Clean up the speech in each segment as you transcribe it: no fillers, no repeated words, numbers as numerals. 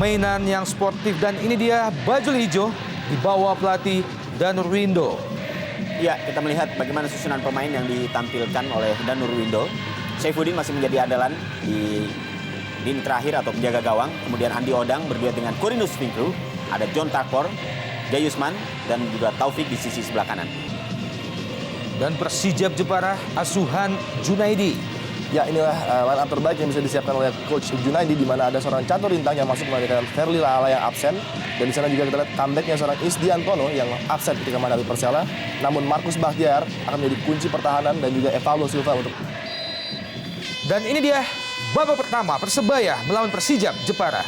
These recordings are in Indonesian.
permainan yang sportif. Dan ini dia baju hijau di bawah pelatih Danur Windo. Ya, kita melihat bagaimana susunan pemain yang ditampilkan oleh Danur Windo. Saifuddin masih menjadi andalan di lini terakhir atau penjaga gawang. Kemudian Andi Odang berduet dengan Corinus Finkru. Ada John Takpor, Gayusman, dan juga Taufik di sisi sebelah kanan. Dan Persijap Jepara, asuhan Junaidi. Ya, inilah line up terbaik yang bisa disiapkan oleh Coach Junaidi, di mana ada seorang catur rintang yang masuk menggantikan Ferli Lala yang absen. Dan di sana juga kita lihat comebacknya seorang Isdiantono yang absen ketika menghadapi Persela. Namun Markus Bahtiar akan menjadi kunci pertahanan dan juga Evaldo Silva untuk... Dan ini dia babak pertama Persebaya melawan Persijap Jepara.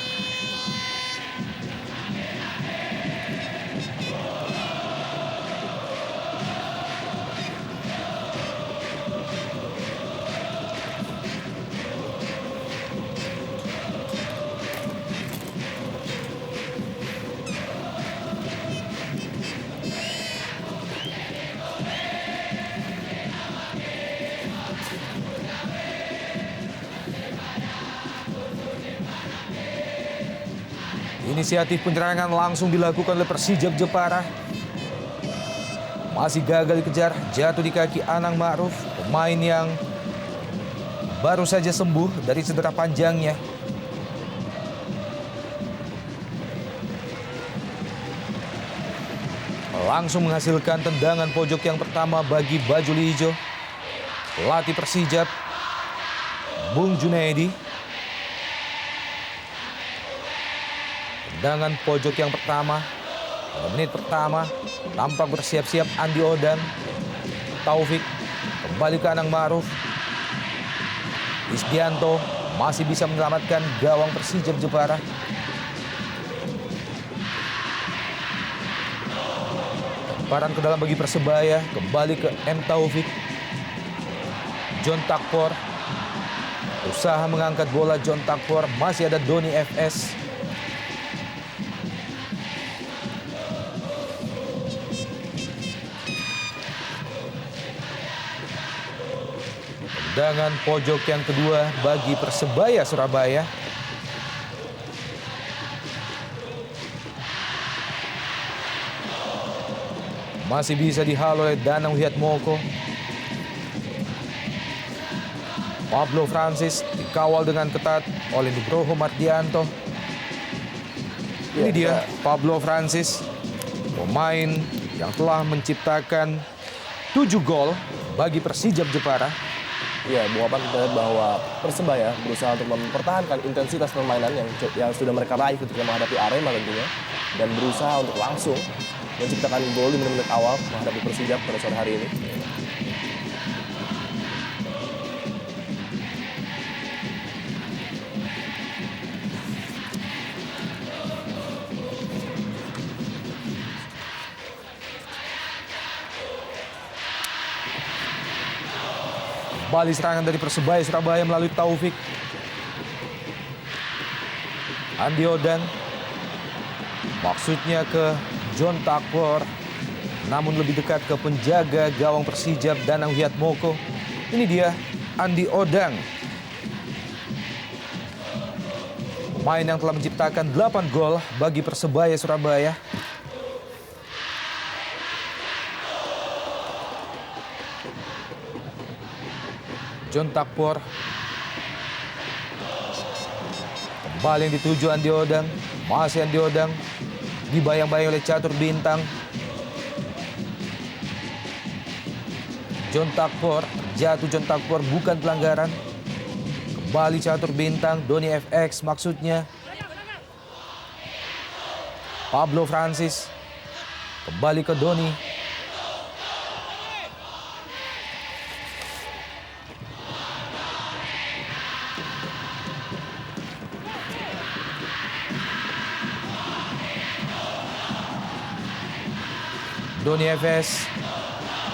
Inisiatif penyerangan langsung dilakukan oleh Persijap Jepara. Masih gagal dikejar, jatuh di kaki Anang Ma'ruf, pemain yang baru saja sembuh dari cedera panjangnya. Langsung menghasilkan tendangan pojok yang pertama bagi baju hijau. Pelatih Persijap, Bung Junaidi. Tendangan pojok yang pertama, pada menit pertama, tampak bersiap-siap Andi Odang, Taufik, kembali ke Anang Ma'ruf. Isdianto masih bisa menyelamatkan gawang Persijap Jepara. Lemparan ke dalam bagi Persebaya, kembali ke M. Taufik. John Takpor, usaha mengangkat bola John Takpor, masih ada Doni FS. Tendangan pojok yang kedua bagi Persebaya Surabaya. Masih bisa dihalau oleh Danang Wiatmoko. Pablo Francis dikawal dengan ketat oleh Nugroho Mardianto. Ini dia Pablo Francis, pemain yang telah menciptakan 7 gol bagi Persijap Jepara. Ya, Bung Apan, kita lihat bahwa Persebaya berusaha untuk mempertahankan intensitas permainan yang sudah mereka raih ketika menghadapi Arema tentunya, dan berusaha untuk langsung menciptakan gol di menit-menit awal menghadapi Persijap pada sore hari ini. Kembali serangan dari Persebaya Surabaya melalui Taufik. Andi Odang. Maksudnya ke John Takpor. Namun lebih dekat ke penjaga gawang Persijap Danang Wiatmoko. Ini dia Andi Odang. Pemain yang telah menciptakan 8 gol bagi Persebaya Surabaya. John Takpor. Kembali yang dituju Andi Odang. Masih Andi Odang. Dibayang-bayang oleh catur bintang. John Takpor. Jatuh John Takpor, bukan pelanggaran. Kembali catur bintang. Doni FX maksudnya. Pablo Francis. Kembali ke Doni. Doni FS,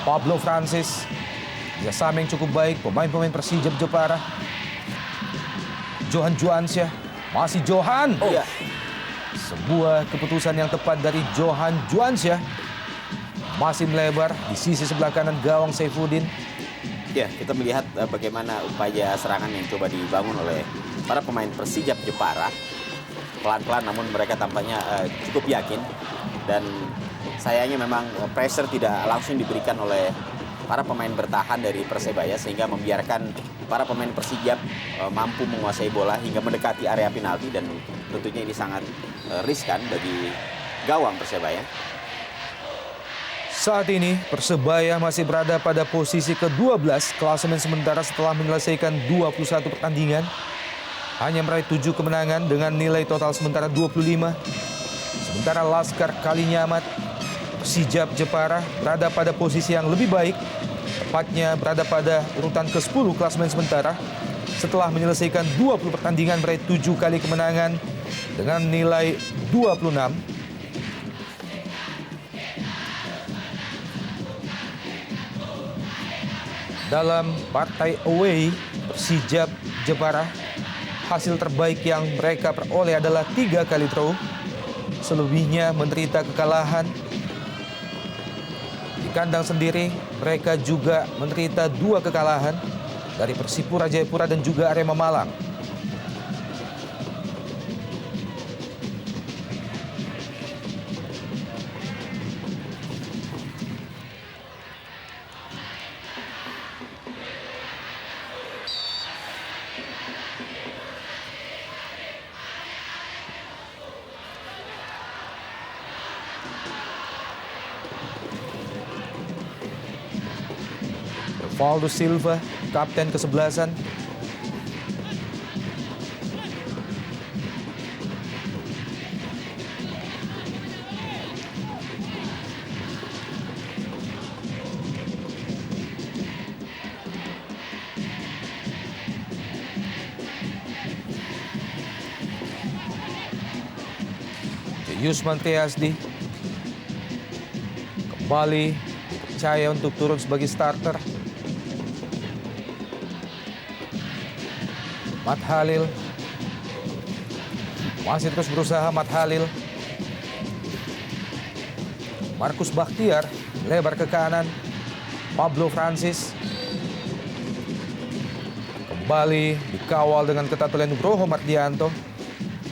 Pablo Francis, kerjasama yang cukup baik, pemain-pemain Persijap Jepara. Johan Juansyah, masih Johan. Oh, ya. Sebuah keputusan yang tepat dari Johan Juansyah. Masih melebar di sisi sebelah kanan gawang Saifuddin. Ya, kita melihat bagaimana upaya serangan yang coba dibangun oleh para pemain Persijap Jepara. pelan-pelan, namun mereka tampaknya cukup yakin. Dan sayangnya memang pressure tidak langsung diberikan oleh para pemain bertahan dari Persebaya, sehingga membiarkan para pemain Persijap mampu menguasai bola hingga mendekati area penalti, dan tentunya ini sangat riskan bagi gawang Persebaya. Saat ini Persebaya masih berada pada posisi ke-12 klasemen sementara setelah menyelesaikan 21 pertandingan. Hanya meraih 7 kemenangan dengan nilai total sementara 25. Sementara Laskar Kalinyamat, Persijap Jepara berada pada posisi yang lebih baik. Tepatnya berada pada urutan ke-10 klasemen sementara setelah menyelesaikan 20 pertandingan meraih 7 kali kemenangan dengan nilai 26. Dalam partai away Persijap Jepara, hasil terbaik yang mereka peroleh adalah 3 kali draw. Selebihnya menderita kekalahan. Di kandang sendiri mereka juga menderita 2 kekalahan dari Persipura Jayapura dan juga Arema Malang. Valdo Silva, kapten ke-11. Yusman Triasdi kembali dipercaya untuk turun sebagai starter. Mat Halil masih terus berusaha. Mat Halil, Markus Bakhtiar lebar ke kanan. Pablo Francis kembali dikawal dengan ketat oleh Nugroho Mardianto.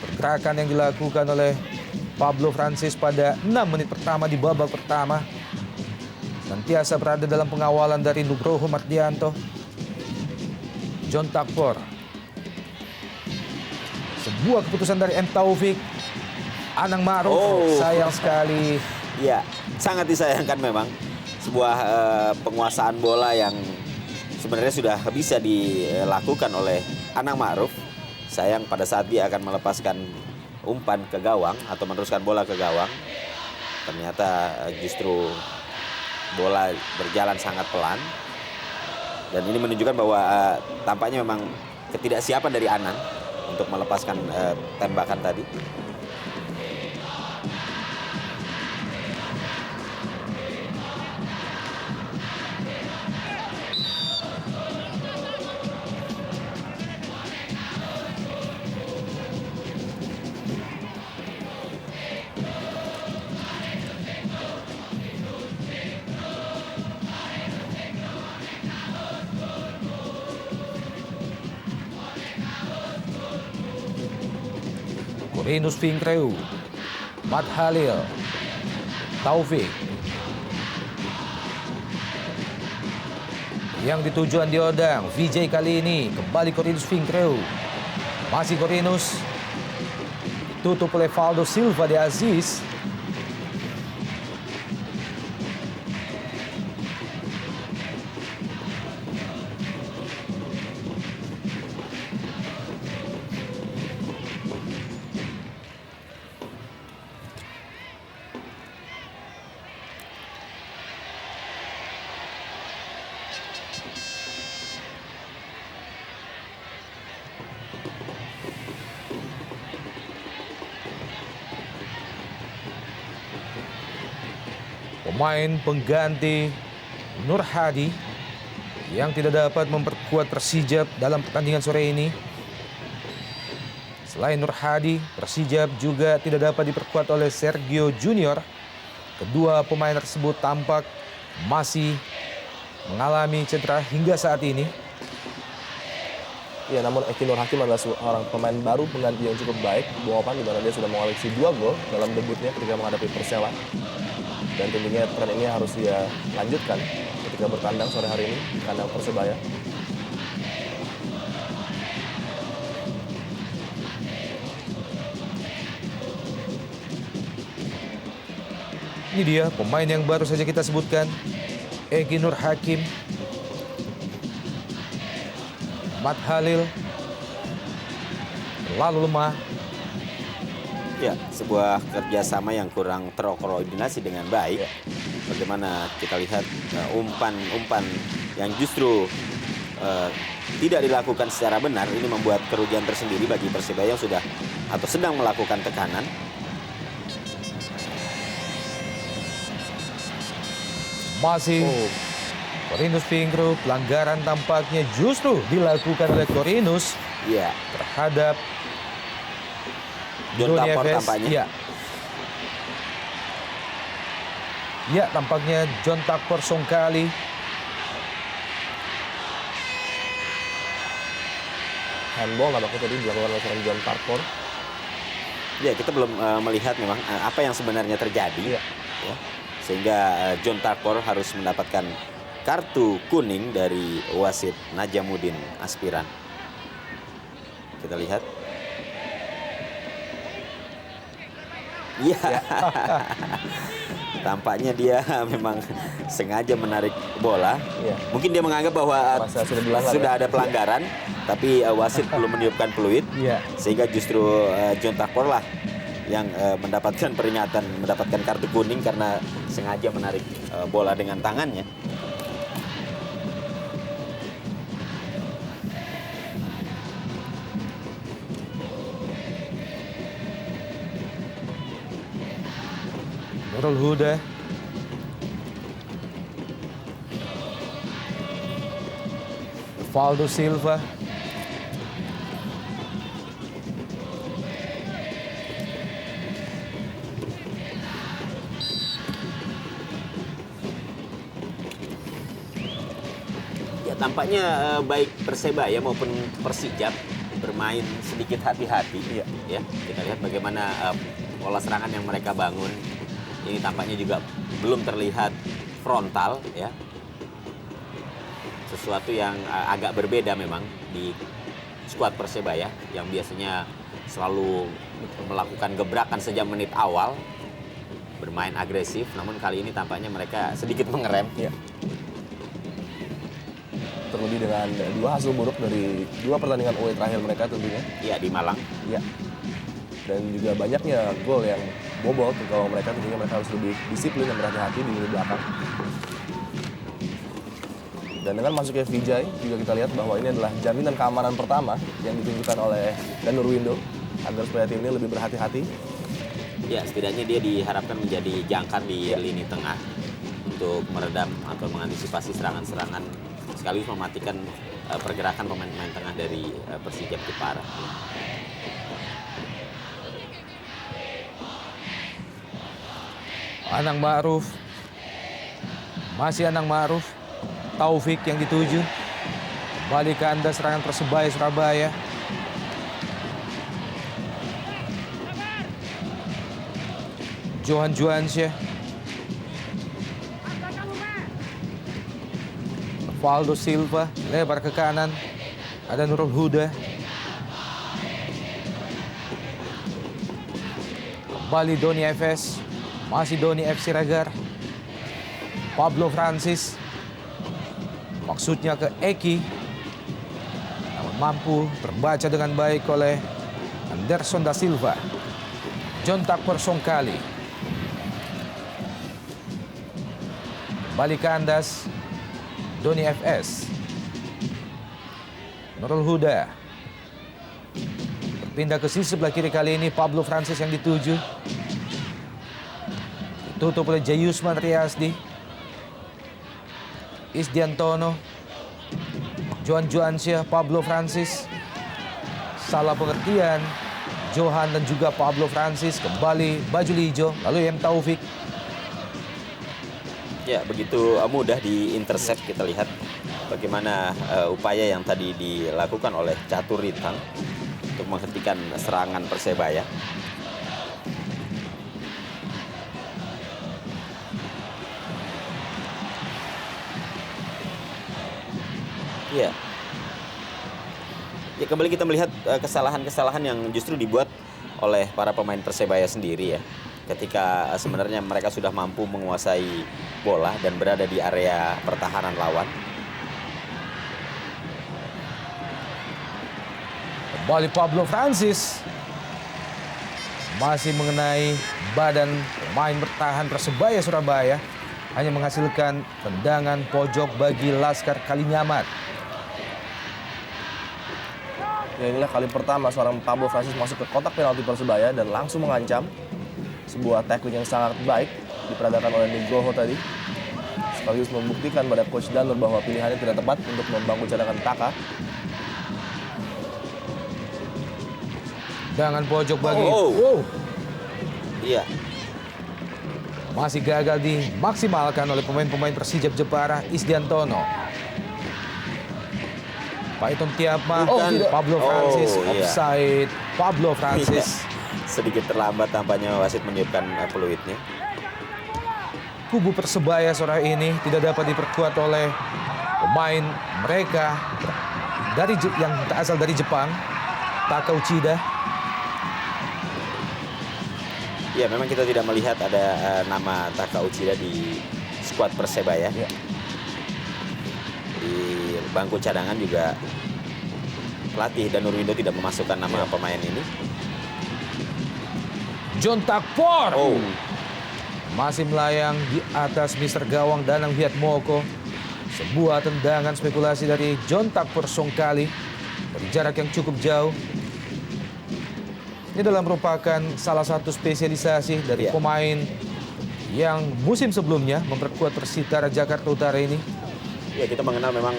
Pergerakan yang dilakukan oleh Pablo Francis pada 6 menit pertama di babak pertama senantiasa berada dalam pengawalan dari Nugroho Mardianto. John Takpor, sebuah keputusan dari M. Taufik. Anang Ma'ruf, sayang sekali. Ya, sangat disayangkan memang. Sebuah penguasaan bola yang sebenarnya sudah bisa dilakukan oleh Anang Ma'ruf. Sayang pada saat dia akan melepaskan umpan ke gawang atau meneruskan bola ke gawang, ternyata justru bola berjalan sangat pelan. Dan ini menunjukkan bahwa tampaknya memang ketidaksiapan dari Anang untuk melepaskan tembakan tadi. Corinus Finkreu, Mat Halil, Taufik. Yang dituju Andi Odang, VJ kali ini kembali Corinus Finkreu. Masih Corinus. Tutup oleh Valdo Silva de Aziz. Pemain pengganti Nur Hadi yang tidak dapat memperkuat Persijap dalam pertandingan sore ini. Selain Nur Hadi, Persijap juga tidak dapat diperkuat oleh Sergio Junior. Kedua pemain tersebut tampak masih mengalami cedera hingga saat ini. Ya, namun Eki Nur Hakim adalah seorang pemain baru pengganti yang cukup baik, Buopan, di mana dia sudah mengoleksi 2 gol dalam debutnya ketika menghadapi Persela. Dan tentunya tren ini harus dia lanjutkan ketika bertandang sore hari ini di kandang Persebaya. Ini dia pemain yang baru saja kita sebutkan, Eki Nur Hakim, Mat Halil, lalu lemah. Ya, sebuah kerjasama yang kurang terkoordinasi dengan baik. Bagaimana kita lihat umpan-umpan yang justru tidak dilakukan secara benar, ini membuat kerugian tersendiri bagi Persebaya yang sudah atau sedang melakukan tekanan. Masih Corinus Fingro, pelanggaran tampaknya justru dilakukan oleh Corinus Ya, terhadap John Doni Tapor FS. tampaknya. Ya. Ya, tampaknya John Takpor Songkali. Handball nampaknya tadi dilakukan oleh seorang John Tarpor. Ya, kita belum melihat memang apa yang sebenarnya terjadi. Iya. Ya. Sehingga John Tarpor harus mendapatkan kartu kuning dari wasit Najamuddin Aspiran. Kita lihat. Iya. Tampaknya dia memang sengaja menarik bola. Iya. Mungkin dia menganggap bahwa Masa sudah dilanggar, sudah ya? ada pelanggaran, tapi wasit belum meniupkan peluit. Iya. Sehingga justru John Takpor lah yang mendapatkan peringatan, mendapatkan kartu kuning karena sengaja menarik bola dengan tangannya. Nurul Huda. Valdo Silva. Ya, tampaknya baik Persebaya maupun Persijap bermain sedikit hati-hati. Iya. Ya, kita lihat bagaimana pola serangan yang mereka bangun. Ini tampaknya juga belum terlihat frontal, ya. Sesuatu yang agak berbeda memang di skuad Persebaya yang biasanya selalu melakukan gebrakan sejak menit awal, bermain agresif. Namun kali ini tampaknya mereka sedikit mengerem. Iya. Terlebih dengan 2 hasil buruk dari 2 pertandingan away terakhir mereka tentunya. Ya, di Malang. Iya. Dan juga banyaknya gol yang bobol ke gawang mereka, tentunya mereka harus lebih disiplin dan berhati-hati di lini belakang. Dan dengan masuknya Vijay, juga kita lihat bahwa ini adalah jaminan keamanan pertama yang ditunjukkan oleh Danur Windo agar supaya tim ini lebih berhati-hati. Ya, setidaknya dia diharapkan menjadi jangkar di lini tengah untuk meredam atau mengantisipasi serangan-serangan sekaligus mematikan pergerakan pemain-pemain tengah dari Persijap Jepara. Anang Ma'ruf. Masih Anang Ma'ruf. Taufik yang dituju. Kembali ke Anda serangan Persebaya Surabaya. Johan Juansyah. Valdo Silva lebar ke kanan. Ada Nurul Huda. Kembali Doni FS. Masih Doni FC Ragar. Pablo Francis. Maksudnya ke Eki. Namun mampu terbaca dengan baik oleh Anderson da Silva. John Takpor Songkali. Kembali ke Andas. Doni FS. Nurul Huda. Berpindah ke sisi sebelah kiri kali ini Pablo Francis yang dituju. Ditutup oleh Jayusman Riasdi. Isdiantono. Johan Juansyah, Pablo Francis. Salah pengertian. Johan dan juga Pablo Francis kembali baju hijau. Lalu M. Taufik. Ya, begitu mudah di intercept kita lihat bagaimana upaya yang tadi dilakukan oleh Catur Rintang untuk menghentikan serangan Persebaya. Iya. Ya, kembali kita melihat kesalahan-kesalahan yang justru dibuat oleh para pemain Persebaya sendiri ya. Ketika sebenarnya mereka sudah mampu menguasai bola dan berada di area pertahanan lawan. Kembali Pablo Francis. Masih mengenai badan pemain bertahan Persebaya Surabaya. Hanya menghasilkan tendangan pojok bagi Laskar Kalinyamat. Ya, inilah kali pertama seorang Pablo Francis masuk ke kotak penalti Persebaya dan langsung mengancam. Sebuah tackling yang sangat baik diperagakan oleh Nugroho tadi. Sekaligus membuktikan pada Coach Danur bahwa pilihannya tidak tepat untuk membangun cadangan Taka. Tendangan pojok bagi... Oh. Wow. Iya. Masih gagal dimaksimalkan oleh pemain-pemain Persijap Jepara, Isdiantono. Paiton Tiapma, Pablo Francis, iya. offside. Pablo Francis. Sedikit terlambat tampaknya wasit meniupkan peluitnya. Kubu Persebaya sore ini tidak dapat diperkuat oleh pemain mereka yang berasal dari Jepang, Taka Uchida. Ya, memang kita tidak melihat ada nama Taka Uchida di skuad Persebaya. Ya. Di bangku cadangan juga pelatih dan Nurwindo tidak memasukkan nama pemain ini. John Takpor Oh, masih melayang di atas Mr. Gawang Danang Wiatmoko. Sebuah tendangan spekulasi dari John Takpor Songkali dari jarak yang cukup jauh. Ini adalah merupakan salah satu spesialisasi dari pemain yang musim sebelumnya memperkuat Persitara Jakarta Utara ini. ya kita mengenal memang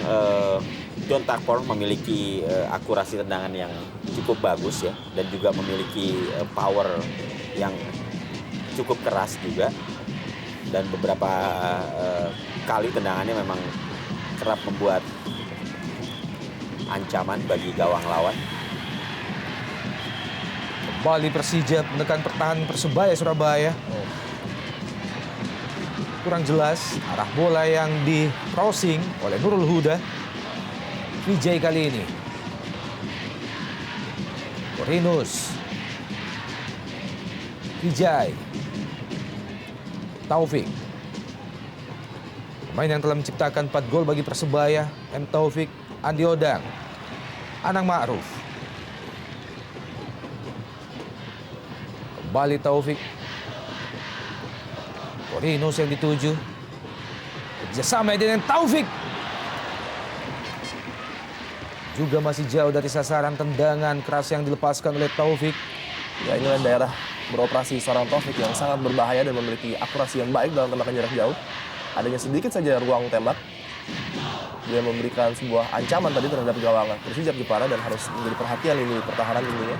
John Takpor memiliki akurasi tendangan yang cukup bagus ya, dan juga memiliki power yang cukup keras juga, dan beberapa kali tendangannya memang kerap membuat ancaman bagi gawang lawan. Kembali Persijap menekan pertahanan Persebaya Surabaya. Kurang jelas arah bola yang di crossing oleh Nurul Huda. Vijay kali ini. Corinus. Vijay. Taufik. Pemain yang telah menciptakan 4 gol bagi Persebaya. M. Taufik, Andi Odang, Anang Ma'ruf. Kembali Taufik. Corinus yang dituju. Kerjasama dengan Taufik. Juga masih jauh dari sasaran tendangan keras yang dilepaskan oleh Taufik. Ya, inilah daerah beroperasi seorang Taufik yang sangat berbahaya dan memiliki akurasi yang baik dalam tembakan jarak jauh. Adanya sedikit saja ruang tembak. Dia memberikan sebuah ancaman tadi terhadap gawang Persijap Jepara dan harus menjadi perhatian ini pertahanan tentunya.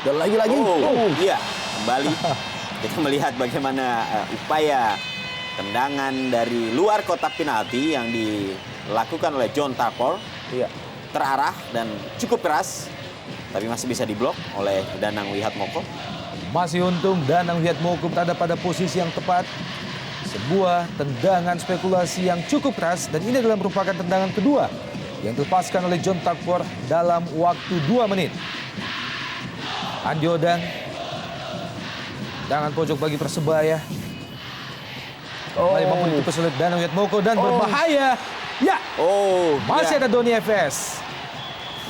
Dan lagi-lagi, Iya, kembali kita melihat bagaimana upaya tendangan dari luar kotak penalti yang dilakukan oleh John Takpor. iya, Terarah dan cukup keras, tapi masih bisa diblok oleh Danang Wiatmoko. Masih untung Danang Wiatmoko berada pada posisi yang tepat. Sebuah tendangan spekulasi yang cukup keras, dan ini adalah merupakan tendangan kedua yang dilepaskan oleh John Takpor dalam waktu 2 menit. Andi Odang. Tendangan pojok bagi Persebaya. Kembali mampu ditepis oleh Danang Wiatmoko dan berbahaya. Ya, masih ada Doni FS.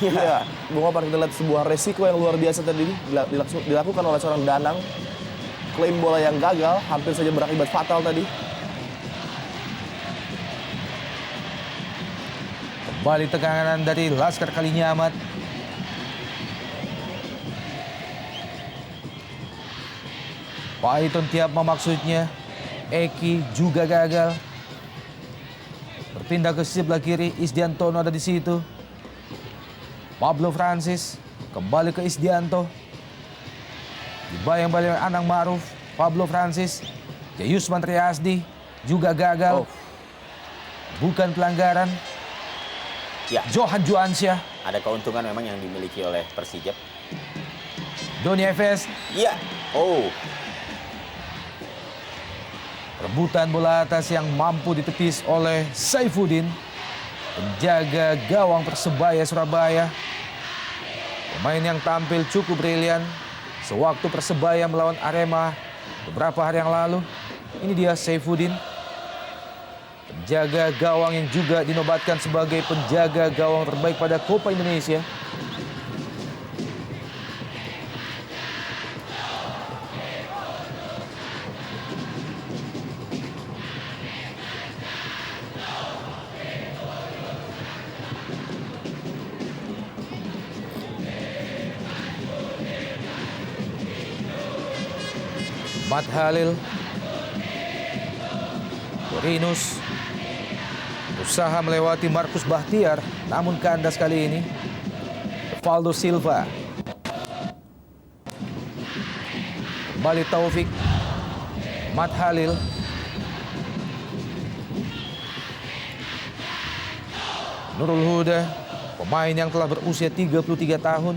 iya. Bung Opar, kita lihat sebuah resiko yang luar biasa tadi dilakukan oleh seorang Danang. Klaim bola yang gagal, hampir saja berakibat fatal tadi. Kembali tekanan dari Laskar Kalinyamat. Paiton Tiapma maksudnya. Eki juga gagal. Berpindah ke sebelah kiri, Isdiantono ada di situ. Pablo Francis kembali ke Isdianto. Dibayang-bayang Anang Ma'ruf, Pablo Francis, Yusman Triasdi juga gagal. Bukan pelanggaran. Ya, Johan Juansyah, ada keuntungan memang yang dimiliki oleh Persijap. Doni FS, Iya. Oh, rebutan bola atas yang mampu ditepis oleh Saifuddin, penjaga gawang Persebaya Surabaya. Pemain yang tampil cukup brilian sewaktu Persebaya melawan Arema beberapa hari yang lalu. Ini dia Saifuddin, penjaga gawang yang juga dinobatkan sebagai penjaga gawang terbaik pada Copa Indonesia. Mat Halil, Corinus usaha melewati Markus Bahtiar, namun kandas kali ini. Evaldo Silva, kembali Taufik, Mat Halil, Nurul Huda, pemain yang telah berusia 33 tahun.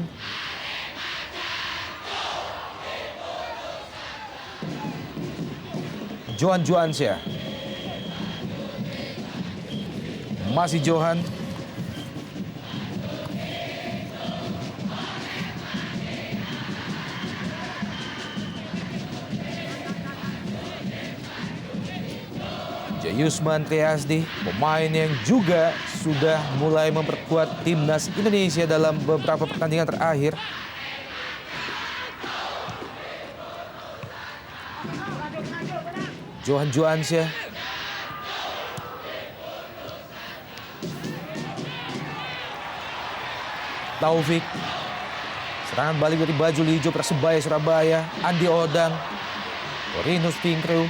Johan Juansyah, masih Johan. Yusman Triasdi, pemain yang juga sudah mulai memperkuat timnas Indonesia dalam beberapa pertandingan terakhir. Johan Juansyah, Taufik, serangan balik dari baju hijau Persebaya Surabaya, Andi Odang, Corinus Fingru,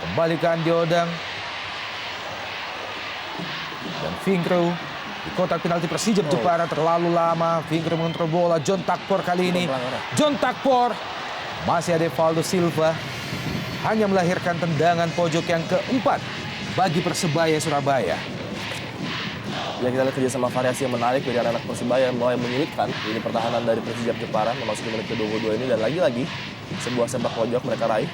kembali ke Andi Odang, dan Fingru di kotak penalti Persijap Jepara terlalu lama. Fingru mengontrol bola, John Takpor kali ini, John Takpor, masih ada Evaldo Silva, hanya melahirkan tendangan pojok yang keempat bagi Persebaya Surabaya. Ya, kita lihat kerjasama variasi yang menarik dari anak Persebaya yang mulai menyulitkan ini pertahanan dari Persijap Jepara memasuki menit ke-22 ini, dan lagi-lagi sebuah sepak pojok mereka raih.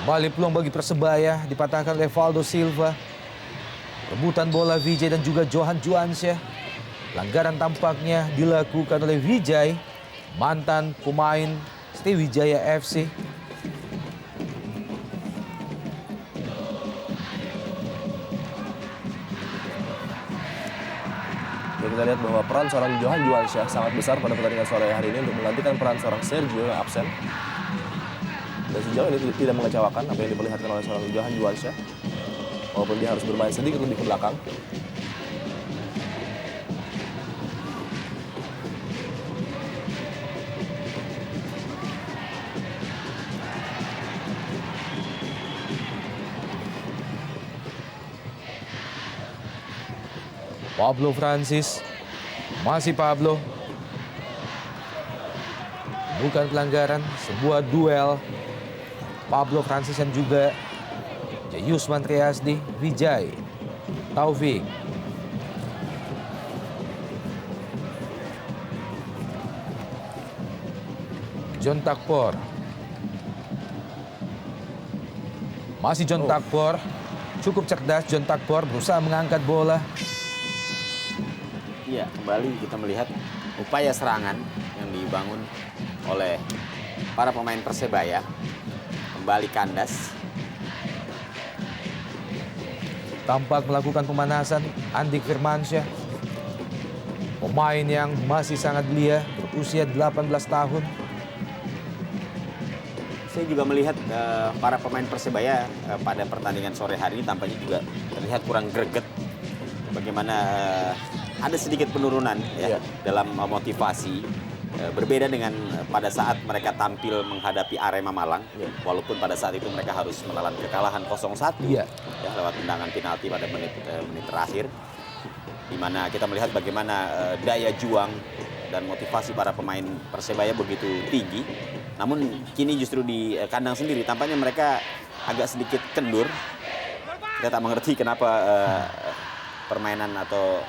Kembali peluang bagi Persebaya dipatahkan oleh Evaldo Silva. Rebutan bola Vijay dan juga Johan Juansyah. Pelanggaran tampaknya dilakukan oleh Vijay, mantan pemain Sriwijaya FC. Ya, kita lihat bahwa peran seorang Johan Juansyah sangat besar pada pertandingan sore hari ini untuk menggantikan peran seorang Sergio yang absen. Dan sejauh ini tidak mengecewakan apa yang diperlihatkan oleh seorang Johan Juansyah, walaupun dia harus bermain sedikit lebih ke belakang. Pablo Francis, masih Pablo. Bukan pelanggaran, sebuah duel. Pablo Francis dan juga Yusman Triasdi, Vijay, Taufik. John Takpor. Masih John Takpor. Cukup cerdas John Takpor, berusaha mengangkat bola. iya, kembali kita melihat upaya serangan yang dibangun oleh para pemain Persebaya. Kembali kandas. Tampak melakukan pemanasan Andik Firmansyah. Pemain yang masih sangat belia, berusia 18 tahun. Saya juga melihat para pemain Persebaya pada pertandingan sore hari ini tampaknya juga terlihat kurang greget. Bagaimana ada sedikit penurunan ya dalam motivasi. Berbeda dengan pada saat mereka tampil menghadapi Arema Malang, walaupun pada saat itu mereka harus menelan kekalahan 0-1 ya, lewat tendangan penalti pada menit terakhir, di mana kita melihat bagaimana daya juang dan motivasi para pemain Persebaya begitu tinggi. Namun kini justru di kandang sendiri tampaknya mereka agak sedikit kendur. Kita tak mengerti kenapa permainan atau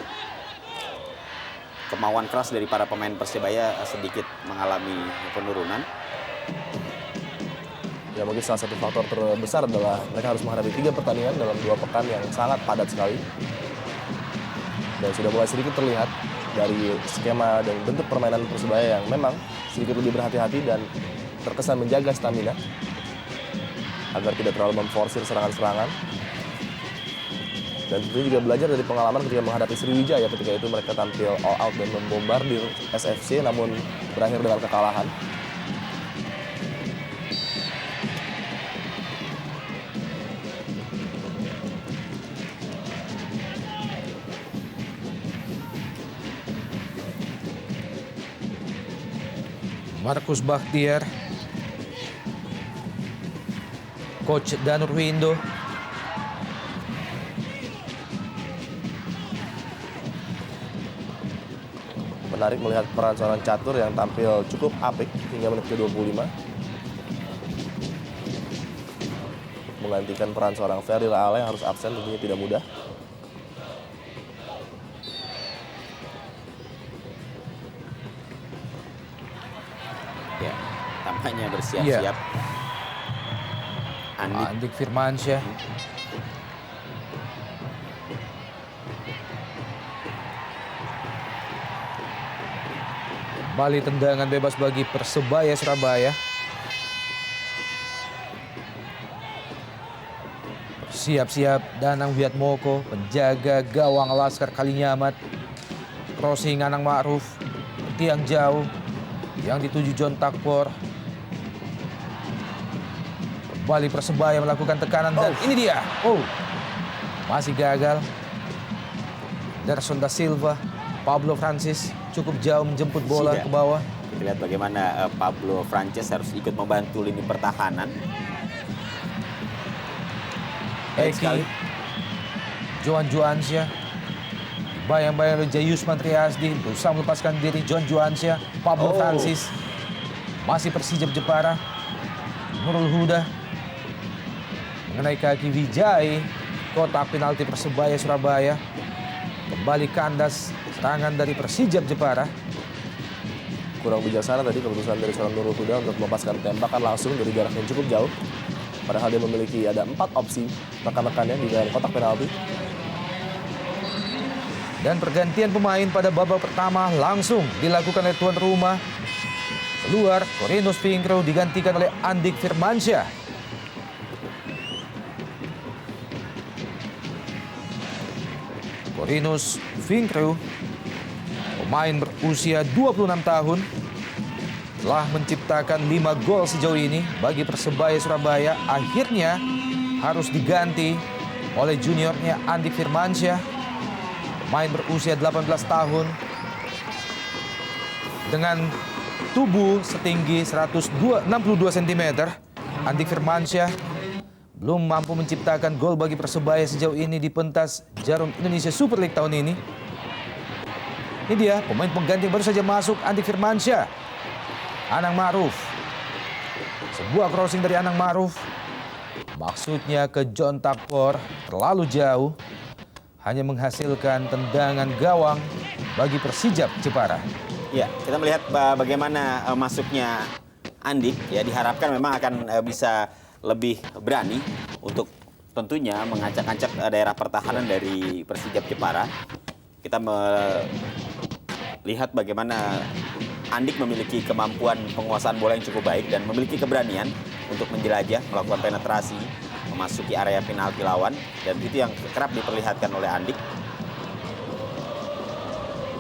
kemauan keras dari para pemain Persebaya sedikit mengalami penurunan. Ya mungkin salah satu faktor terbesar adalah mereka harus menghadapi 3 pertandingan dalam 2 pekan yang sangat padat sekali. Dan sudah mulai sedikit terlihat dari skema dan bentuk permainan Persebaya yang memang sedikit lebih berhati-hati dan terkesan menjaga stamina agar tidak terlalu memforsir serangan-serangan. Dan tentunya juga belajar dari pengalaman ketika menghadapi Sriwijaya ketika itu mereka tampil all out dan membombardir SFC namun berakhir dengan kekalahan. Markus Bakhtiar, Coach Danur Windo. Menarik melihat peran seorang catur yang tampil cukup apik hingga menit ke-25. Menggantikan peran seorang Ferry Laala yang harus absen tentunya tidak mudah. Ya, tampaknya bersiap-siap. Andik Firmansyah. Kembali tendangan bebas bagi Persebaya Surabaya. Siap-siap Danang Wiatmoko, penjaga gawang Laskar Kalinyamat. Crossing Anang Ma'ruf, tiang jauh yang dituju John Takpor. Kembali Persebaya melakukan tekanan dan ini dia. Masih gagal. Derson da Silva, Pablo Francis cukup jauh menjemput bola ke bawah. Kita lihat bagaimana Pablo Francis harus ikut membantu lini pertahanan. Eki, Johan Juansyah, bayang-bayang oleh Jayusman Triasdi, berusaha melepaskan diri John Juansyah, Pablo Francis, masih Persijap Jepara, Nurul Huda, mengenai kaki Wijay, kotak penalti Persebaya Surabaya, kembali kandas serangan dari Persijap Jepara. Kurang bijaksana tadi keputusan dari seorang Nurul Huda untuk melepaskan tembakan langsung dari jarak yang cukup jauh. Padahal dia memiliki ada 4 opsi rekan-rekannya di dalam kotak penalti. Dan pergantian pemain pada babak pertama langsung dilakukan oleh tuan rumah. Keluar, Corinus Fingro digantikan oleh Andik Firmansyah. Corinus Fingro, pemain berusia 26 tahun, telah menciptakan 5 gol sejauh ini bagi Persebaya Surabaya. Akhirnya harus diganti oleh juniornya Andik Firmansyah, pemain berusia 18 tahun dengan tubuh setinggi 162 cm. Andik Firmansyah belum mampu menciptakan gol bagi Persebaya sejauh ini di pentas Jarum Indonesia Super League tahun ini. Ini dia pemain pengganti yang baru saja masuk, Andik Firmansyah. Anang Ma'ruf. Sebuah crossing dari Anang Ma'ruf. Maksudnya ke John Takpor, terlalu jauh. Hanya menghasilkan tendangan gawang bagi Persijap Jepara. Ya, kita melihat bagaimana masuknya Andik. Ya, diharapkan memang akan bisa lebih berani untuk tentunya mengacak-acak daerah pertahanan dari Persijap Jepara. Kita melihat bagaimana Andik memiliki kemampuan penguasaan bola yang cukup baik dan memiliki keberanian untuk menjelajah, melakukan penetrasi, memasuki area penalti lawan, dan itu yang kerap diperlihatkan oleh Andik.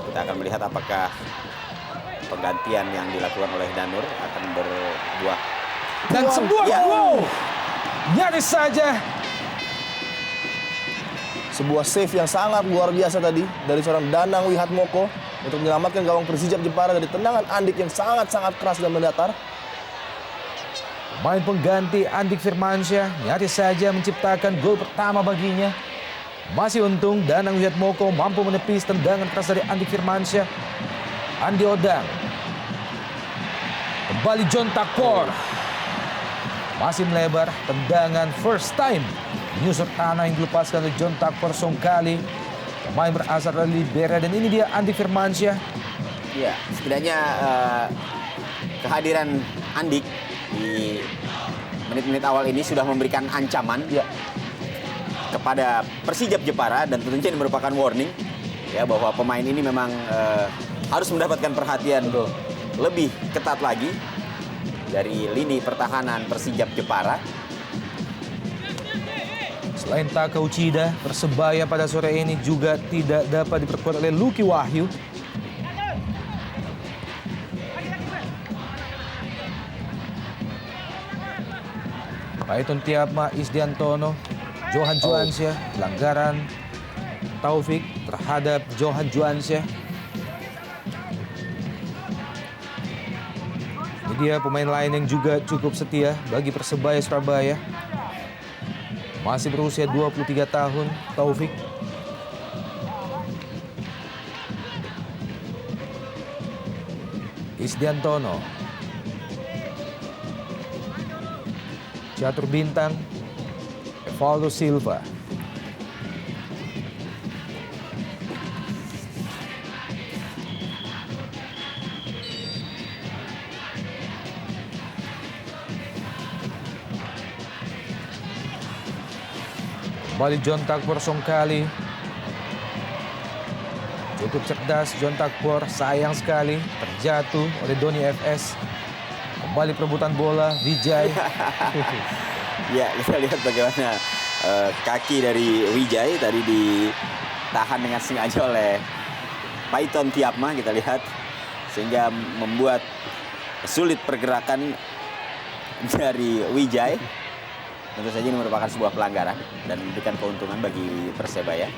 Kita akan melihat apakah penggantian yang dilakukan oleh Danur akan berbuah. Dan sebuah nyaris saja Sebuah save yang sangat luar biasa tadi dari seorang Danang Wihatmoko untuk menyelamatkan gawang Persijap Jepara dari tendangan Andik yang sangat-sangat keras dan mendatar. Main pengganti Andik Firmansyah nyaris saja menciptakan gol pertama baginya. Masih untung Danang Wihatmoko mampu menepis tendangan keras dari Andik Firmansyah. Andi Odang. Kembali John Takpor. Masih melebar tendangan first time. Menyusut tanah yang dilepaskan oleh John Takpor Songkali. Pemain berasal dari Liberia dan ini dia Andik Firmansyah. Ya, setidaknya kehadiran Andik di menit-menit awal ini sudah memberikan ancaman kepada Persijap Jepara dan tentunya ini merupakan warning ya bahwa pemain ini memang harus mendapatkan perhatian lebih ketat lagi dari lini pertahanan Persijap Jepara. Selain Taka Uchida, Persebaya pada sore ini juga tidak dapat diperkuat oleh Lucky Wahyu. Paiton Tiapma, Isdiantono, Johan Juansyah, pelanggaran Taufik terhadap Johan Juansyah. Ini dia pemain lain yang juga cukup setia bagi Persebaya Surabaya. Masih berusia 23 tahun, Taufik. Isdiantono. Catur Bintang. Evaldo Silva. Kembali John Takpor Songkali. Cukup cerdas John Takpor, sayang sekali terjatuh oleh Doni FS. Kembali perebutan bola, Wijay. Ya, kita lihat bagaimana kaki dari Wijay tadi ditahan dengan sengaja oleh Paiton Tiapma, kita lihat. Sehingga membuat sulit pergerakan dari Wijay. Tentu saja ini merupakan sebuah pelanggaran dan memberikan keuntungan bagi Persebaya.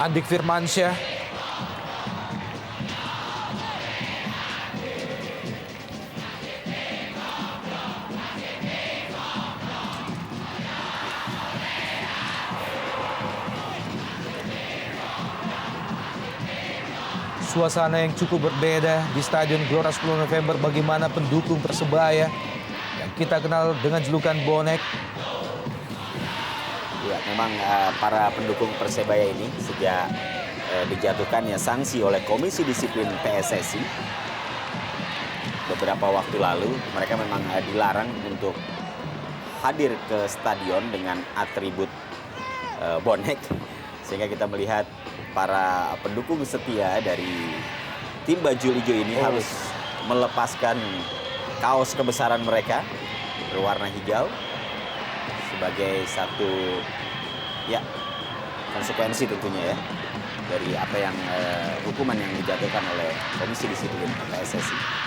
Andik Firmansyah. Suasana yang cukup berbeda di Stadion Gelora 10 November bagaimana pendukung Persebaya yang kita kenal dengan julukan Bonek. Ya, memang para pendukung Persebaya ini sejak dijatuhkannya sanksi oleh Komisi Disiplin PSSI beberapa waktu lalu, mereka memang dilarang untuk hadir ke stadion dengan atribut bonek, sehingga kita melihat para pendukung setia dari tim baju hijau ini harus melepaskan kaos kebesaran mereka berwarna hijau sebagai satu konsekuensi tentunya ya dari apa yang hukuman yang dijatuhkan oleh Komisi Disiplin PSSI.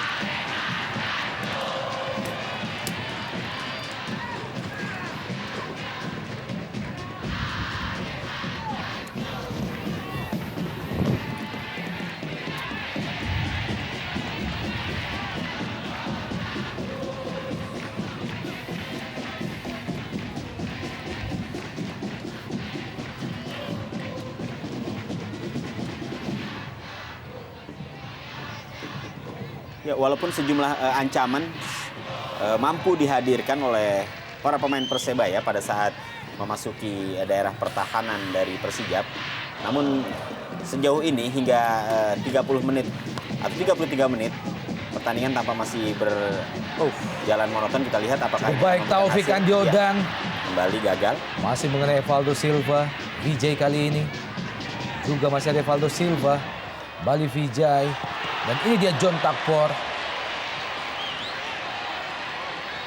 Ya, walaupun sejumlah ancaman mampu dihadirkan oleh para pemain Persebaya pada saat memasuki daerah pertahanan dari Persijap, namun sejauh ini hingga 30 menit atau 33 menit pertandingan tanpa masih berjalan monoton. Kita lihat apakah Baik Taufik Andi Odang kembali gagal. masih mengenai Evaldo Silva. Wijay kali ini juga masih ada Evaldo Silva. Bali Wijay. Dan ini dia John Takpor.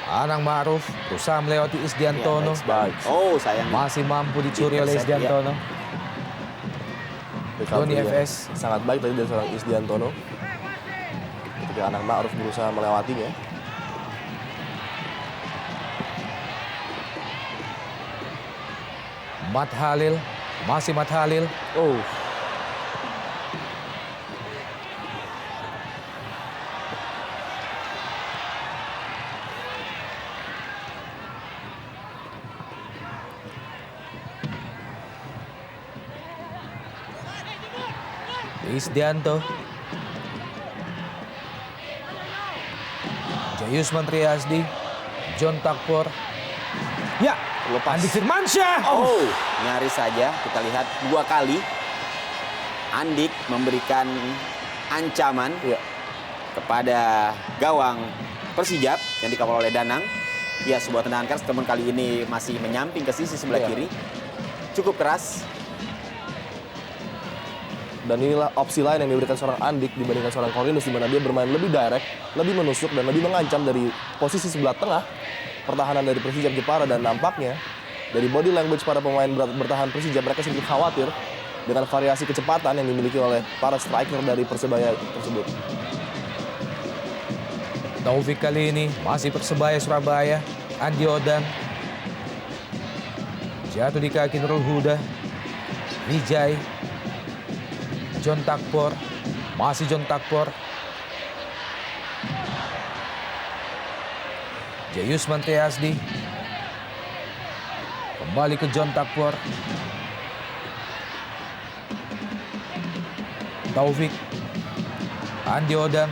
Anang Ma'ruf berusaha melewati Isdiantono. Oh, sayang. Masih mampu dicuri oleh Intercept, Isdiantono. Doni FS. Sangat baik tadi dari seorang Isdiantono. Ketika Anang Ma'ruf berusaha melewatinya. Mat Halil, masih Mat Halil. Oh, Isdianto. Jayusman Triasdi. John Takpor. Ya, Lepas. Andi Firmansyah. Oh, nyaris saja kita lihat 2 kali Andik memberikan ancaman iya. kepada gawang Persijap yang dikawal oleh Danang. Ya, sebuah tendangan keras, namun kali ini masih menyamping ke sisi sebelah Iya. kiri. Cukup keras. Dan inilah opsi lain yang diberikan seorang Andik dibandingkan seorang Cornelius, di mana dia bermain lebih direct, lebih menusuk, dan lebih mengancam dari posisi sebelah tengah pertahanan dari Persijap Jepara. Dan nampaknya dari body language para pemain bertahan Persijap, mereka sedikit khawatir dengan variasi kecepatan yang dimiliki oleh para striker dari Persebaya tersebut. Taufik kali ini masih Persebaya Surabaya. Andi Odang. Jatuh di kaki Nurul Huda. Wijay. John Takpor. Masih John Takpor. Jayusman Triasdi. Kembali ke John Takpor. Taufik. Andi Odang.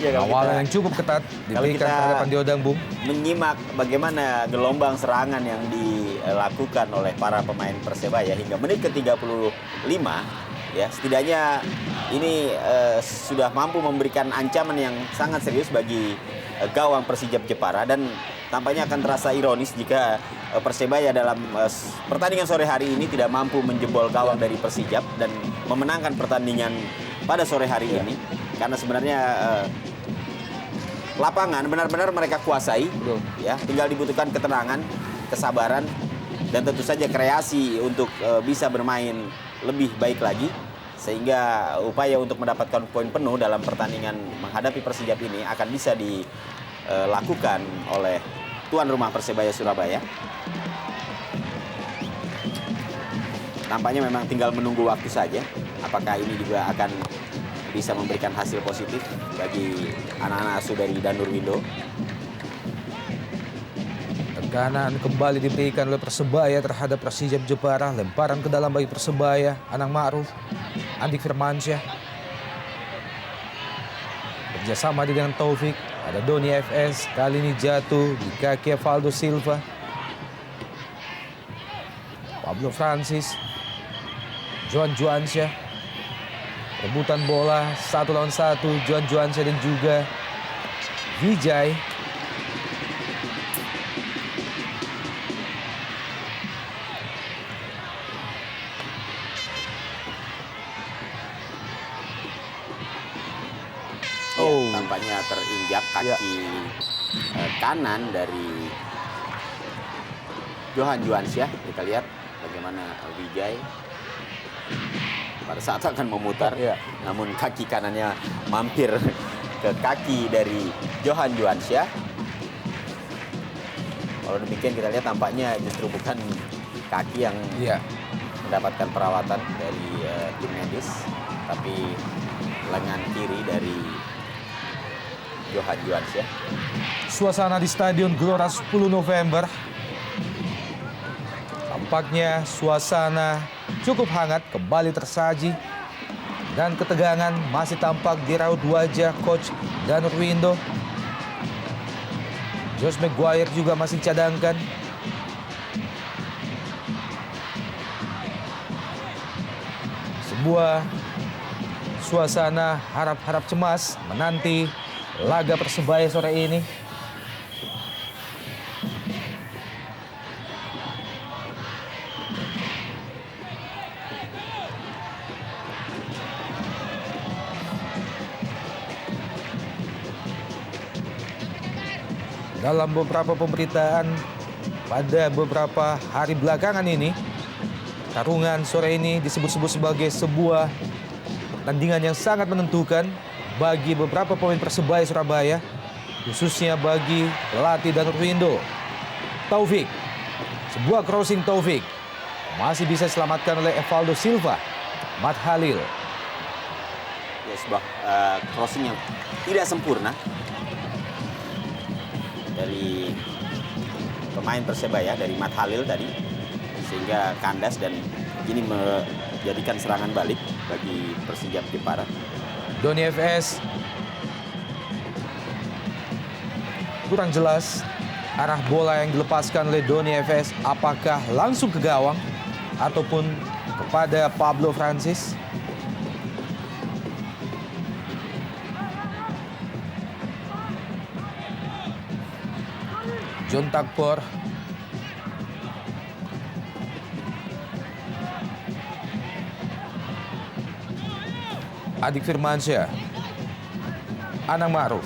Ya, kalau Awalan kita yang cukup ketat diberikan kita- terhadap Andi Odang, Bung. menyimak bagaimana gelombang serangan yang dilakukan oleh para pemain Persebaya hingga menit ke-35, ya setidaknya ini sudah mampu memberikan ancaman yang sangat serius bagi gawang Persijap Jepara, dan tampaknya akan terasa ironis jika Persebaya dalam pertandingan sore hari ini tidak mampu menjebol gawang dari Persijap dan memenangkan pertandingan pada sore hari ini, karena sebenarnya lapangan benar-benar mereka kuasai. Betul. Ya, tinggal dibutuhkan ketenangan, kesabaran, dan tentu saja kreasi untuk bisa bermain lebih baik lagi, sehingga upaya untuk mendapatkan poin penuh dalam pertandingan menghadapi Persijap ini akan bisa dilakukan oleh tuan rumah Persebaya Surabaya. Nampaknya memang tinggal menunggu waktu saja apakah ini juga akan bisa memberikan hasil positif bagi anak-anak asuh dari Danur Windo. Tekanan kembali diberikan oleh Persebaya terhadap Persijap Jepara. Lemparan ke dalam bagi Persebaya. Anang Ma'ruf. Andik Firmansyah. Kerjasama dengan Taufik. Ada Doni FS. Kali ini jatuh di kaki Evaldo Silva. Pablo Francis. Johan Juansyah. Rebutan bola 1 lawan 1. Johan Juansyah dan juga Wijay. Oh, tampaknya terinjak kaki kanan dari Johan Juansyah. Kita lihat bagaimana Wijay pada saat akan memutar, Iya. namun kaki kanannya mampir ke kaki dari Johan Juansyah. Kalau demikian kita lihat tampaknya justru bukan kaki yang Iya. mendapatkan perawatan dari tim medis, tapi lengan kiri dari Johan Juansyah. Suasana di Stadion Gelora 10 November. Tampaknya suasana cukup hangat kembali tersaji. Dan ketegangan masih tampak di raut wajah Coach Danur Windo. Josh Maguire juga masih dicadangkan. Sebuah suasana harap-harap cemas menanti laga Persebaya sore ini. Dalam beberapa pemberitaan pada beberapa hari belakangan ini, tarungan sore ini disebut-sebut sebagai sebuah pertandingan yang sangat menentukan bagi beberapa pemain Persebaya Surabaya, khususnya bagi pelatih Danur Windo. Taufik. Sebuah crossing Taufik. Masih bisa diselamatkan oleh Evaldo Silva. Matt Halil. Ya, sebuah crossing yang tidak sempurna dari pemain Persebaya, dari Matt Halil tadi, sehingga kandas dan ini menjadikan serangan balik bagi Persijap Jepara. Doni FS kurang jelas arah bola yang dilepaskan oleh Doni FS, apakah langsung ke gawang ataupun kepada Pablo Francis. John Takpor. Adik Firmansyah. Anang Ma'ruf.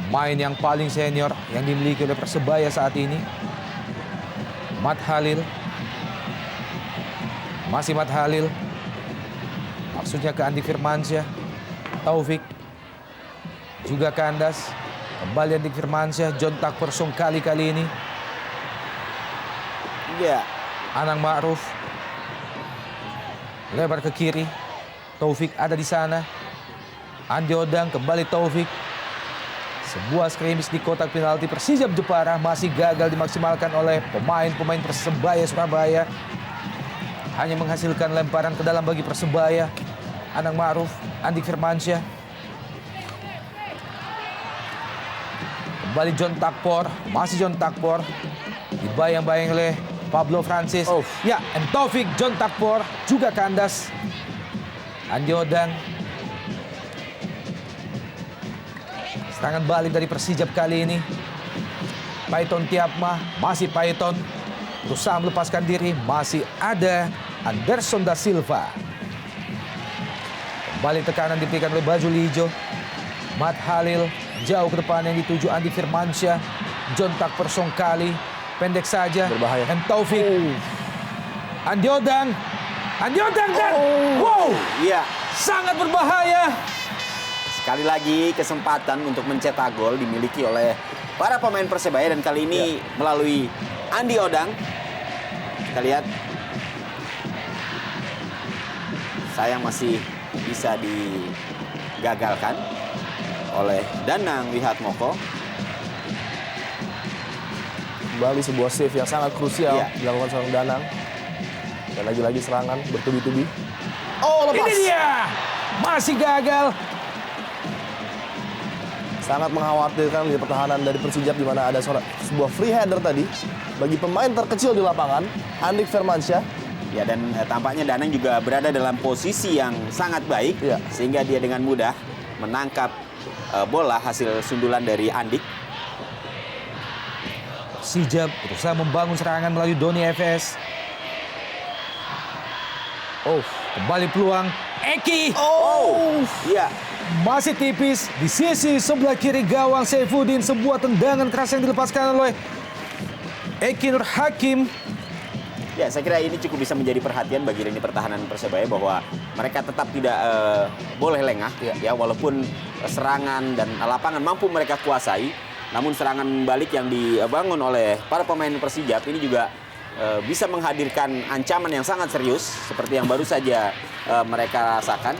Pemain yang paling senior yang dimiliki oleh Persebaya saat ini. Matt Halil. Masih Matt Halil. Maksudnya ke Andik Firmansyah. Taufik. Juga kandas. Kembali Andik Firmansyah. John Takpor kali ini. Ya, Anang Ma'ruf. Lebar ke kiri. Taufik ada di sana. Andi Odang kembali Taufik. Sebuah skrimis di kotak penalti Persijap Jepara masih gagal dimaksimalkan oleh pemain-pemain Persebaya Surabaya. Hanya menghasilkan lemparan ke dalam bagi Persebaya. Anang Ma'ruf, Andik Firmansyah. Kembali John Takpor, masih John Takpor. Dibayang-bayang oleh Pablo Francis. Ya, and Taufik, John Takpor juga kandas. Andi Odang. Serangan balik dari Persijap kali ini. Paiton Tiapma, masih Paiton. Berusaha melepaskan diri, masih ada Anderson da Silva. Kembali tekanan diberikan oleh baju hijau. Matt Halil, jauh ke depan yang dituju Andi Firmansyah. John Takpor kali, pendek saja. Berbahaya. And Taufik. Andi Odang. Andi Odang dan wow, iya. sangat berbahaya. Sekali lagi kesempatan untuk mencetak gol dimiliki oleh para pemain Persebaya dan kali ini melalui Andi Odang. Kita lihat. Sayang masih bisa digagalkan oleh Danang Wihatmoko. Kembali sebuah save yang sangat krusial Iya. dilakukan seorang Danang. Dan lagi-lagi serangan bertubi-tubi. Oh, lepas. Ini dia. Masih gagal. Sangat mengkhawatirkan di pertahanan dari Persijap di mana ada sebuah free header tadi bagi pemain terkecil di lapangan, Andik Firmansyah. Ya, dan tampaknya Danang juga berada dalam posisi yang sangat baik. Iya. Sehingga dia dengan mudah menangkap bola hasil sundulan dari Andik. Persijap berusaha membangun serangan melalui Doni FS. Kembali peluang Eki. Iya. Masih tipis di sisi sebelah kiri gawang Saifuddin. Sebuah tendangan keras yang dilepaskan oleh Eki Nur Hakim. Ya, saya kira ini cukup bisa menjadi perhatian bagi lini pertahanan Persebaya bahwa mereka tetap tidak boleh lengah. Ya, walaupun serangan dan lapangan mampu mereka kuasai, namun serangan balik yang dibangun oleh para pemain Persijap ini juga bisa menghadirkan ancaman yang sangat serius seperti yang baru saja mereka rasakan.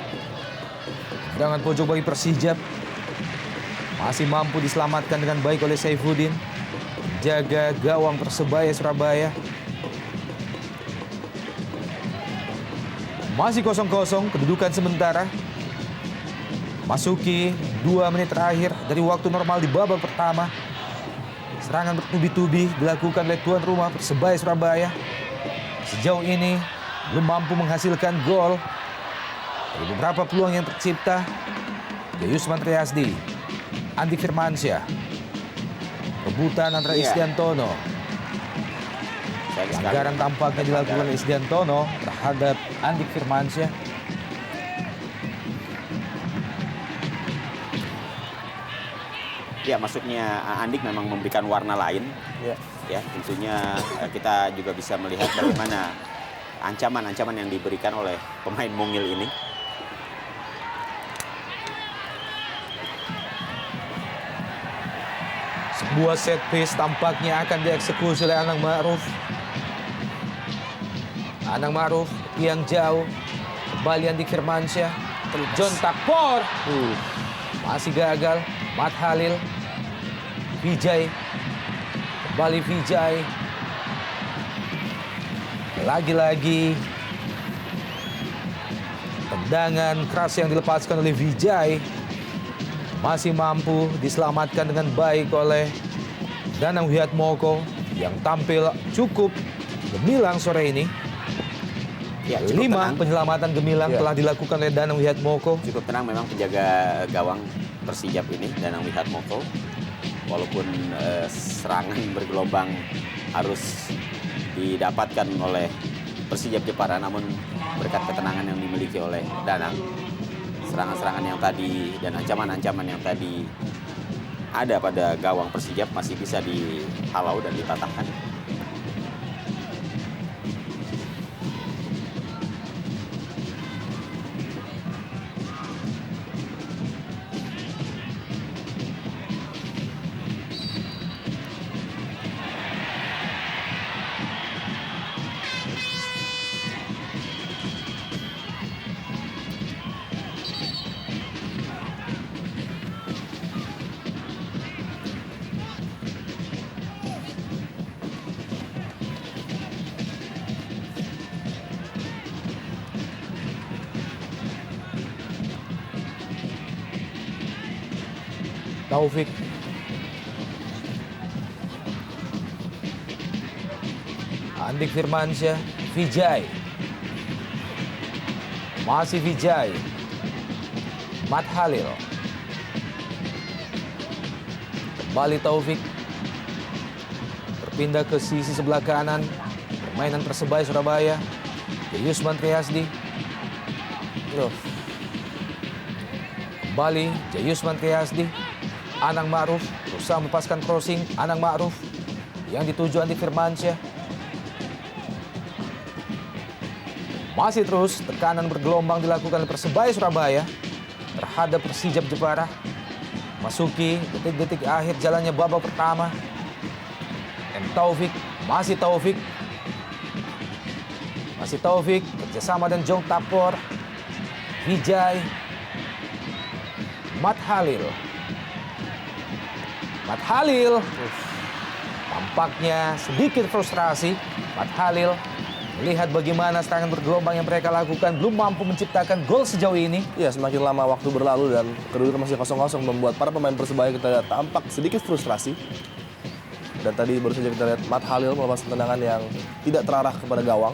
Tendangan pojok bagi Persijap. Masih mampu diselamatkan dengan baik oleh Saifuddin. Jaga gawang Persebaya Surabaya. Masih 0-0 kedudukan sementara. Masuki 2 menit terakhir dari waktu normal di babak pertama. Serangan bertubi-tubi dilakukan oleh tuan rumah Persebaya Surabaya. Sejauh ini belum mampu menghasilkan gol. Dari beberapa peluang yang tercipta, Yusman Triasdi, Andi Firmansyah, rebutan antara Isdiantono. Pelanggaran tampaknya dilakukan oleh Isdiantono terhadap Andi Firmansyah. Ya, masuknya Andik memang memberikan warna lain. Ya, tentunya kita juga bisa melihat bagaimana ancaman-ancaman yang diberikan oleh pemain mungil ini. Sebuah set piece tampaknya akan dieksekusi oleh Anang Ma'ruf. Anang Ma'ruf yang jauh. Kembali Andi Firmansyah. John Takpor. Masih gagal. Matt Halil. Vijay. Kembali Vijay. Lagi-lagi tendangan keras yang dilepaskan oleh Vijay. Masih mampu diselamatkan dengan baik oleh Danang Wiatmoko yang tampil cukup gemilang sore ini. Ya, cukup 5 tenang. penyelamatan gemilang Ya. telah dilakukan oleh Danang Wiatmoko. Cukup tenang memang penjaga gawang Persijap ini, Danang Wihatmoko. Walaupun serangan bergelombang harus didapatkan oleh Persijap Jepara, namun berkat ketenangan yang dimiliki oleh Danang, serangan-serangan yang tadi dan ancaman-ancaman yang tadi ada pada gawang Persijap masih bisa dihalau dan dipatahkan. Taufik. Andik Firmansyah. Vijay. Masih Vijay. Matt Halil. Kembali Taufik. Berpindah ke sisi sebelah kanan. Permainan Persebaya Surabaya. Yusman Triasdi. Kembali Jayusman Triasdi. Anang Ma'ruf berusaha melepaskan crossing. Anang Ma'ruf yang dituju Andi Firmansyah. Masih terus tekanan bergelombang dilakukan oleh Persebaya Surabaya terhadap Persijap Jepara. Masuki detik-detik akhir jalannya babak pertama. Taufik, masih Taufik. Masih Taufik kerjasama dengan Jong Tapor. Vijay. Matt Halil. Matt Halil tampaknya sedikit frustrasi. Matt Halil melihat bagaimana serangan bergelombang yang mereka lakukan belum mampu menciptakan gol sejauh ini. Ya, semakin lama waktu berlalu dan kedudukan masih 0-0 membuat para pemain Persebaya kita lihat tampak sedikit frustrasi. Dan tadi baru saja kita lihat Matt Halil melepas tendangan yang tidak terarah kepada gawang.